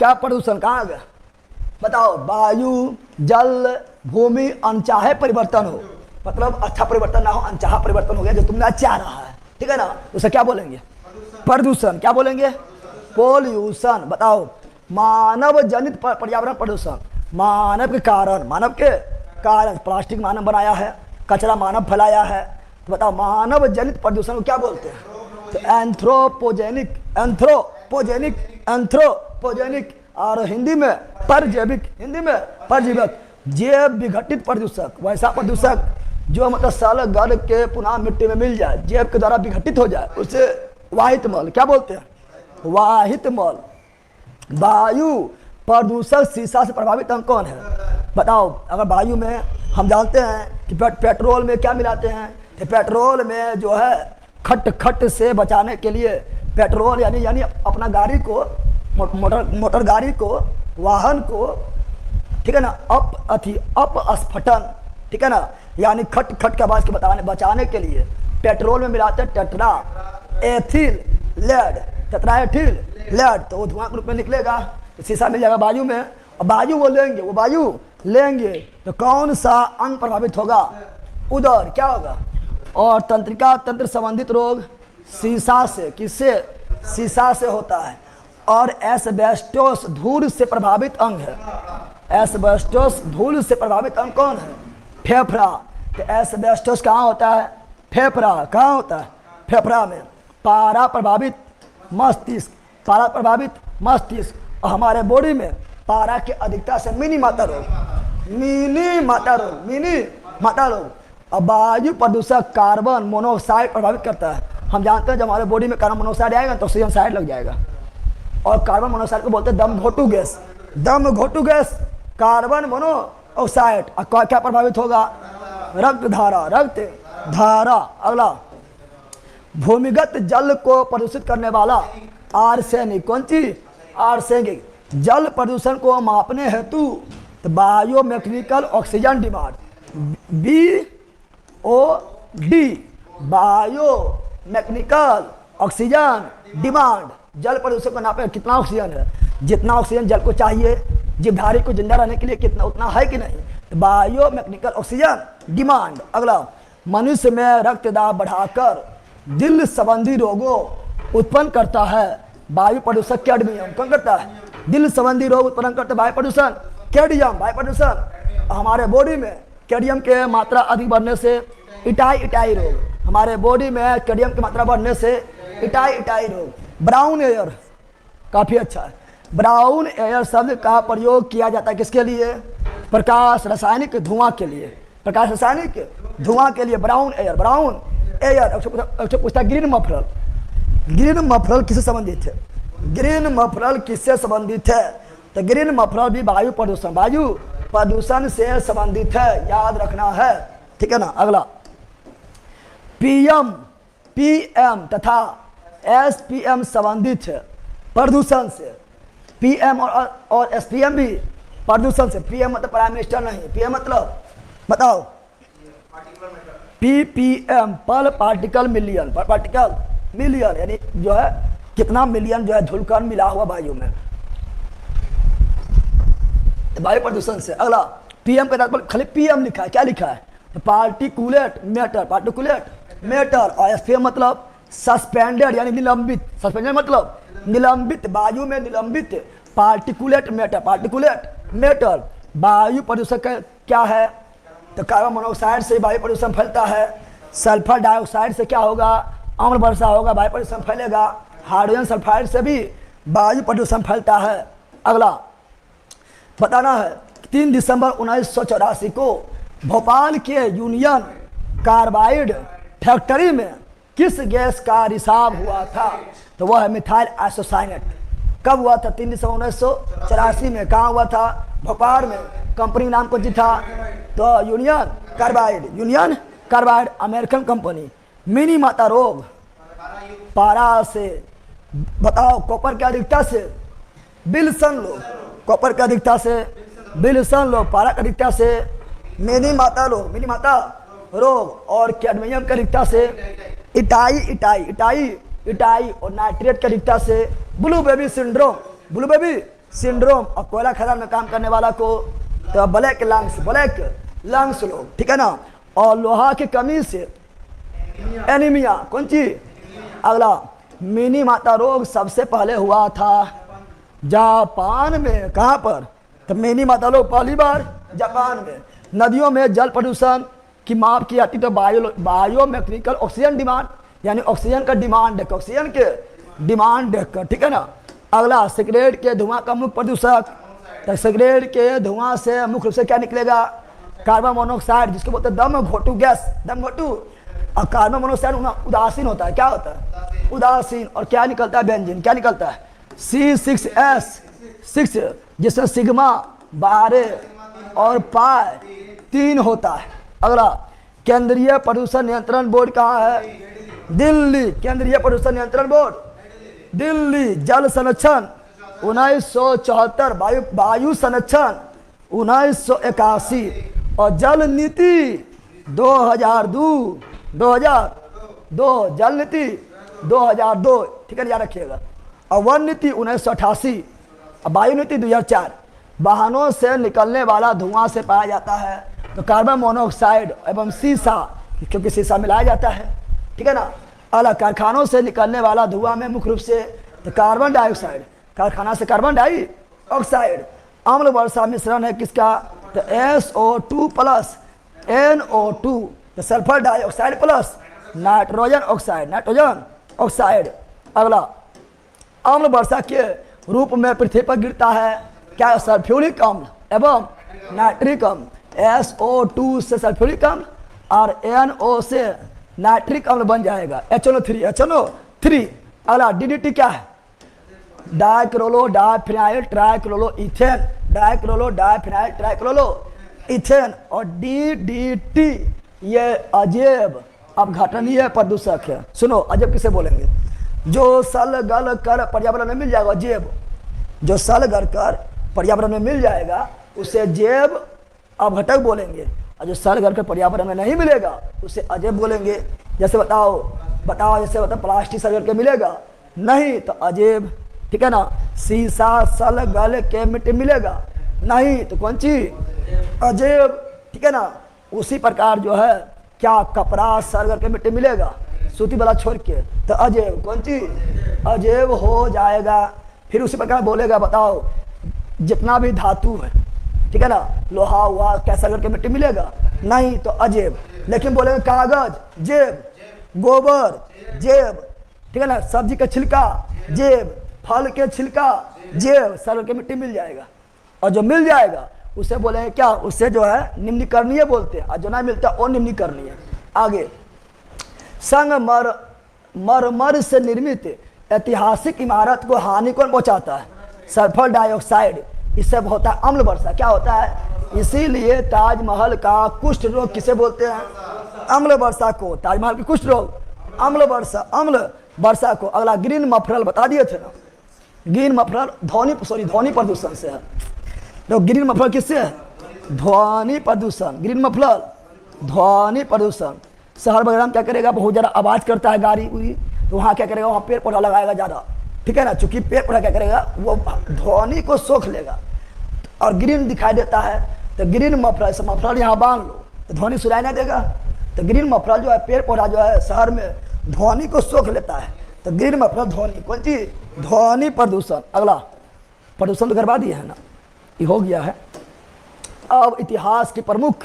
क्या प्रदूषण कहाँ आ गया बताओ। वायु, जल, भूमि अनचाहे परिवर्तन हो, मतलब अच्छा परिवर्तन ना हो, अनचाहा परिवर्तन हो गया जो तुमने चाह रहा है, ठीक है ना, उसे क्या बोलेंगे? प्रदूषण। क्या बोलेंगे? पोल्यूशन। बताओ मानव जनित पर्यावरण प्रदूषण, मानव के कारण, मानव के कारण प्लास्टिक मानव बनाया है, कचरा मानव फैलाया है, तो बताओ मानव जनित प्रदूषण को क्या बोलते हैं? तो एंथ्रोपोजेनिक, एंथ्रोपोजेनिक, एंथ्रोपोजेनिक, और हिंदी में परजैविक, हिंदी में परजीवक। जैव विघटित प्रदूषक, वैसा प्रदूषक जो मतलब साल गल के पुनः मिट्टी में मिल जाए, जैव के द्वारा विघटित हो जाए, उसे वाहित मल क्या बोलते हैं? वाहित मल। वायु प्रदूषक शीशा से प्रभावित अंग कौन है? बताओ। अगर वायु में हम जानते हैं कि पेट्रोल में क्या मिलाते हैं, तो पेट्रोल में जो है खट से बचाने के लिए पेट्रोल यानी अपना गाड़ी को, मोटर गाड़ी को, वाहन को, ठीक है ना, अपस्फटन, ठीक है ना, यानी खट के आवाज के बचाने के लिए पेट्रोल में मिलाते हैं tetra ethyl lead, tetra ethyl lead, तो वो धुआं के रूप में निकलेगा, तो शीशा मिल जाएगा वायु में। और वायु वो वायु लेंगे तो कौन सा अंग प्रभावित होगा? उदर। क्या होगा? और तंत्रिका तंत्र संबंधित रोग शीशा से, किससे? शीशा से होता है। और एस्बेस्टोस धूल से प्रभावित अंग है। एस्बेस्टोस धूल से प्रभावित अंग कौन है? फेफड़ा। तो एस्बेस्टोस कहाँ होता है? फेफड़ा। कहाँ होता है? फेफड़ा में। पारा प्रभावित मस्तिष्क, पारा प्रभावित मस्तिष्क। और हमारे बॉडी में पारा की अधिकता से मिनी माता रोग, मिनी माता रोग, मिनी माता रोग। अब वायु प्रदूषक कार्बन मोनोऑक्साइड प्रभावित करता है। हम जानते हैं जब हमारे बॉडी में कार्बन मोनोऑक्साइड आएगा तो ऑक्सीजन साइड लग जाएगा, और कार्बन मोनोऑक्साइड को बोलते हैं दम घोटू गैस, दम घोटू गैस, कार्बन मोनोऑक्साइड। क्या प्रभावित होगा? रक्त धारा, रक्त धारा। अगला, भूमिगत जल को प्रदूषित करने वाला आर्सेनिक। कौन चीज? आर्सेनिक। जल प्रदूषण को मापने हेतु तो biomechanical oxygen demand, BOD, biomechanical oxygen demand. जल प्रदूषण को नापे कितना ऑक्सीजन है, जितना ऑक्सीजन जल को चाहिए जीवधारी को जिंदा रहने के लिए, कितना उतना है कि नहीं, तो बायोमैकेनिकल ऑक्सीजन डिमांड। अगला, मनुष्य में रक्त दाब बढ़ाकर दिल संबंधी रोगों उत्पन्न करता है वायु प्रदूषक कैडमियम। कौन करता है? दिल संबंधी रोग उत्पन्न करता है वायु प्रदूषण कैडमियम। वायु प्रदूषण हमारे बॉडी में कैडमियम के मात्रा अधिक बढ़ने से इटाई रोग, हमारे बॉडी में कैडमियम की मात्रा बढ़ने से इटाई रोग। ब्राउन एयर काफी अच्छा है। ब्राउन एयर शब्द का प्रयोग किया जाता है किसके लिए? प्रकाश रासायनिक धुआं के लिए, प्रकाश रासायनिक धुआं के लिए ब्राउन एयर, ब्राउन एयर। पूछता ग्रीन मफरल, ग्रीन मफरल किससे संबंधित है? ग्रीन मफरल किससे संबंधित है? तो ग्रीन मफरल भी वायु प्रदूषण से संबंधित है, याद रखना है, ठीक है ना। अगला, PM तथा SPM संबंधित है प्रदूषण से। PM और SPM भी प्रदूषण से। PM मतलब प्राइम मिनिस्टर नहीं, PM मतलब बताओ, ppm पर पार्टिकल मिलियन, पर पार्टिकल मिलियन, यानी जो है कितना मिलियन जो है धूलकण मिला हुआ वायु में, वायु प्रदूषण से। अगला, PM के पर खाली PM लिखा है, क्या लिखा है? Particulate matter, particulate matter. और SPM मतलब सस्पेंडेड यानी निलंबित, सस्पेंडेड मतलब निलंबित, वायु में निलंबित पार्टिकुलेट मैटर, पार्टिकुलेट मैटर। वायु प्रदूषण क्या है? तो कार्बन मोनोऑक्साइड से वायु प्रदूषण फैलता है। सल्फर डाइऑक्साइड से क्या होगा? अम्ल वर्षा होगा, वायु प्रदूषण फैलेगा। हाइड्रोजन सल्फाइड से भी वायु प्रदूषण फैलता है। अगला बताना है, 3 दिसंबर 1984 को भोपाल के यूनियन कार्बाइड फैक्ट्री में किस गैस का रिसाव हुआ था? तो वह है मिथाइल आइसोसाइनेट। कब हुआ था? 3 दिसंबर 1984 में। कहाँ हुआ था? भोपाल में। कंपनी नाम कौन सी था? तो union carbide, union carbide American company. Mini माता रोग पारा से। बताओ कॉपर की अधिकता से विल्सन लोग, कॉपर की अधिकता से विल्सन लोग, पारा की अधिकता से मिनी माता रोग, मिनी माता रोग। और कैडमियम की अधिकता से इटाई और नाइट्रेट की अधिकता से blue baby syndrome, blue baby syndrome, और कोयला खदान में काम करने वाला को तो ब्लैक लंग्स लोग, ठीक है ना। और लोहा की कमी से एनीमिया, कौन चीज। अगला मिनी माता रोग सबसे पहले हुआ था जापान में। कहाँ पर, तो मिनी माता रोग पहली बार जापान में। नदियों में जल प्रदूषण की माप की जाती तो बायोमेट्रिकल ऑक्सीजन डिमांड, यानी ऑक्सीजन का डिमांड देख, ऑक्सीजन के डिमांड देखकर, ठीक है ना। अगला सिगरेट के धुआं का मुख्य प्रदूषक, तो सिगरेट के धुआं से मुख्य रूप से क्या निकलेगा, कार्बन मोनोऑक्साइड, जिसको बोलते हैं दम घोटू गैस, दम घोटू। और कार्बन मोनोऑक्साइड उदासीन होता है, क्या होता है, उदासीन। और क्या निकलता है, बेंजीन, क्या निकलता है, C6H6, जिसमें सिग्मा 12 और पाई 3 होता है। अगला केंद्रीय प्रदूषण नियंत्रण बोर्ड कहाँ है, दिल्ली। केंद्रीय प्रदूषण नियंत्रण बोर्ड दिल्ली। जल संरक्षण 1974, वायु संरक्षण 1981 और जल नीति 2002, जल नीति 2002, ठीक है, याद रखिएगा। और वन नीति 1988 और वायु नीति 2004। वाहनों से निकलने वाला धुआं से पाया जाता है तो कार्बन मोनोऑक्साइड एवं सीसा, क्योंकि सीसा मिलाया जाता है, ठीक है ना। अलग कारखानों से निकलने वाला धुआं में मुख्य रूप से तो कार्बन डाइऑक्साइड, कारखाना से कार्बन डाइऑक्साइड। अम्ल वर्षा मिश्रण है किसका, तो SO2 प्लस NO2, तो sulphur dioxide plus nitrogen oxide. अगला अम्ल वर्षा के रूप में पृथ्वी पर गिरता है क्या, सल्फ्यूरिक अम्ल एवं नाइट्रिक अम्ल। SO2 से सल्फ्यूरिक अम्ल और NO से नाइट्रिक अम्ल बन जाएगा HNO3। अगला DDT क्या है, डाइक्लोरो डाइफिनाइल ट्राइक्लोरो इथेन। और DDT ये अजैव अपघटनीय प्रदूषक है। सुनो, अजैव किसे बोलेंगे, जो सल गल कर पर्यावरण में मिल जाएगा, जैव, जो सल गल कर पर्यावरण में मिल जाएगा उसे जैव अपघटक बोलेंगे, और जो सल गल कर पर्यावरण में नहीं मिलेगा उसे अजैव बोलेंगे। जैसे बताओ जैसे बताओ प्लास्टिक सल गल के मिलेगा नहीं तो अजैव, ठीक है ना। सीसा सल गल के मिट्टी मिलेगा नहीं तो कौन चीज, अजैव, ठीक है ना। उसी प्रकार जो है क्या, कपड़ा सल गल के मिट्टी मिलेगा सूती वाला छोड़ के तो अजैव, कौन चीज, अजैव हो जाएगा। फिर उसी प्रकार बोलेगा, बताओ जितना भी धातु है, ठीक है ना, लोहा हुआ, क्या सल गल के मिट्टी मिलेगा नहीं तो अजैव। लेकिन बोलेंगे कागज जैव, गोबर जैव, ठीक है ना, सब्जी का छिलका जैव, फल के छिलका जैव, सल गल के मिट्टी मिल जाएगा। और जो मिल जाएगा उसे बोलेंगे क्या, उससे जो है निम्नीकरणीय बोलते हैं, और जो ना मिलता है वो निम्नीकरणीय। आगे संगमरमर से निर्मित ऐतिहासिक इमारत को हानि कौन पहुंचाता है, सल्फर डाइऑक्साइड। इससे होता है अम्ल वर्षा, क्या होता है, इसीलिए ताजमहल का कुष्ठ रोग किसे बोलते हैं, अम्ल वर्षा को। ताजमहल की कुष्ठ रोग अम्ल वर्षा को। अगला ग्रीन मफरल बता दिए थे ना, ग्रीन मफरल ध्वनि प्रदूषण से है। तो ग्रीन मफरल किससे है, ध्वनि प्रदूषण। ग्रीन मफरल ध्वनि प्रदूषण। शहर वगैरह में क्या करेगा, बहुत ज़्यादा आवाज़ करता है गाड़ी उड़ी, तो वहाँ क्या करेगा, वहाँ पेड़ पौधा लगाएगा ज़्यादा, ठीक है ना। चूंकि पेड़ पौधा क्या करेगा, वो ध्वनि को सोख लेगा और ग्रीन दिखाई देता है तो ग्रीन मफरल। से मफरल यहाँ बांध लो तो ध्वनि सुनाई नहीं देगा। तो ग्रीन मफरल जो है, पेड़ पौधा जो है शहर में ध्वनि को सोख लेता है, तो ग्रीन मफरल ध्वनि, कौन चीज, ध्वनि प्रदूषण। अगला प्रदूषण तो करवा दिया है ना, ये हो गया है। अब इतिहास की प्रमुख